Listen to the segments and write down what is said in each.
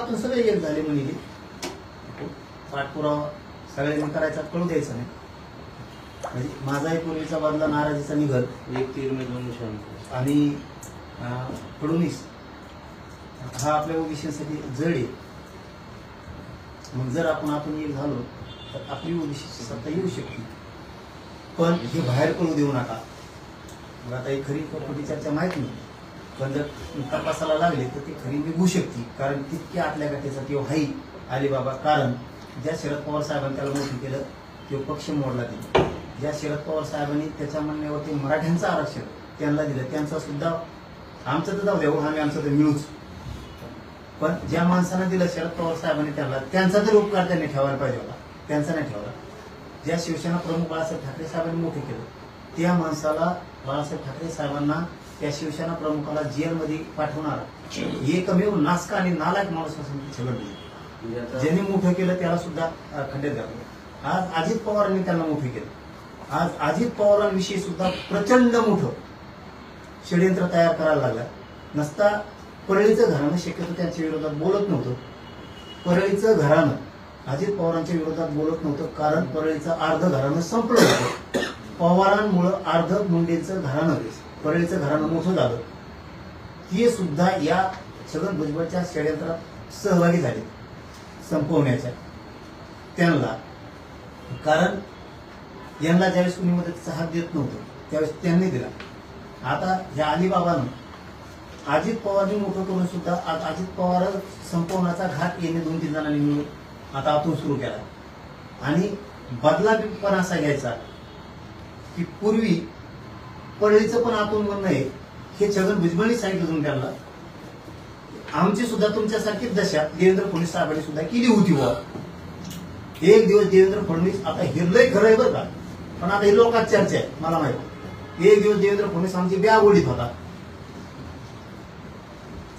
आतून सगळे एक झाले म्हणजे पाठपुरावा सगळ्यांनी करायचा, कळू द्यायचा नाही. म्हणजे माझाही पूर्वीचा बदला नाराजीचा निघत एक तीर में दोन निशाण आणि फडणवीस हा आपल्या ओबीसीसाठी जड आहे. मग जर आपण आतून एक झालो तर आपली ओबीसीची सत्ता येऊ शकते, पण हे बाहेर कळू देऊ नका. मग आता ही खरी खोटी चर्चा माहित नाही, पण जर तपासाला लागले तर ती खरी निघू शकते, कारण तितके आतल्या गाठीचा तो हाई अलिबाबा. कारण ज्या शरद पवार साहेबांनी त्याला मोठं केलं तो पक्ष मोडला दिला. ज्या शरद पवार साहेबांनी त्याच्या म्हणण्यावरती मराठ्यांचं आरक्षण त्यांना दिलं, त्यांचा सुद्धा आमचं तर जाऊ द्या, आम्ही आमचं तर मिळूच, पण ज्या माणसानं दिलं शरद पवार साहेबांनी त्यांना, त्यांचा तरी उपकार त्यांनी ठेवायला पाहिजे होता, त्यांचा नाही ठेवला. ज्या शिवसेना प्रमुख बाळासाहेब ठाकरे साहेबांनी मोठे केलं त्या माणसाला, बाळासाहेब ठाकरे साहेबांना त्या शिवसेना प्रमुखाला जेलमध्ये पाठवणारा एकमेव नासका आणि नालायक माणूस असून छगन ज्यांनी मोठं केलं त्याला सुद्धा खंडित घातलं. आज अजित पवारांनी त्यांना मोठे केलं. आज अजित पवारांविषयी सुद्धा प्रचंड मोठं षडयंत्र तयार करायला लागला. नसता परळीचं घराणं शक्यतो त्यांच्या विरोधात बोलत नव्हतं. परळीचं घराणं अजित पवारांच्या विरोधात बोलत नव्हतं, कारण परळीचं अर्ध घराणं संपलं होतं. पवारांमुळं अर्ध मुंडेंचं घराणं, परळीचं घराणं मोठं झालं. ते सुद्धा या छगन भुजबळच्या षडयंत्रात सहभागी झाले संपवण्याच्या त्यांना. कारण यांना ज्यावेळेस कुणी मदतीचा हात देत नव्हतं त्यावेळेस त्यांनी दिला. आता ह्या अलिबाबानं अजित पवारनी मोठं करून सुद्धा अजित पवार संपवण्याचा घाट येणे 2-3 जणांनी मिळून आता आतून सुरू केला. आणि बदला पण असा घ्यायचा की पूर्वी परळीचं पण आतून म्हणणं आहे हे छगन भुजबळनी सांगितलं तुम्ही त्यांना, आमची सुद्धा तुमच्यासारखीच दशा देवेंद्र फडणवीस साहेबांनी सुद्धा केली होती. व एक दिवस देवेंद्र फडणवीस, आता हिरलंय खरं आहे बरं का, पण आता ही लोकात चर्चा आहे मला माहिती, एक दिवस देवेंद्र फडणवीस आमची बॅग ओढीत होता.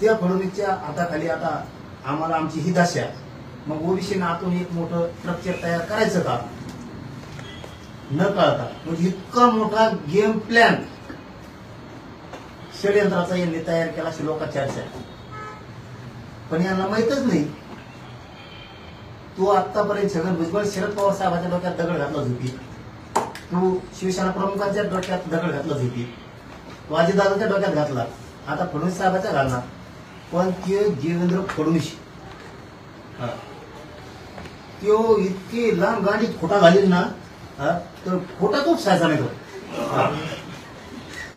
त्या फडणवीसच्या हाताखाली आता आम्हाला आमची ही दशा, मग ओबीसीनं आतून एक मोठं स्ट्रक्चर तयार करायचं का न कळता. म्हणजे इतका मोठा गेम प्लॅन षडयंत्राचा यांनी तयार केला अशी लोकांची चर्चा आहे. पण यांना माहितच नाही. तू आतापर्यंत छगन भुजबळ शरद पवार साहेबांच्या डोक्यात दगड घातला झोपी, तू शिवसेना प्रमुखांच्या डोक्यात दगड घातला झोपी, तू अजितदादांच्या डोक्यात घातला, आता फडणवीस साहेबांच्या घालणार. पण ते देवेंद्र फडणवीस इतकी लांब गाडीत खोटा घालील ना तर खोटा तोच सायचा नाही तो.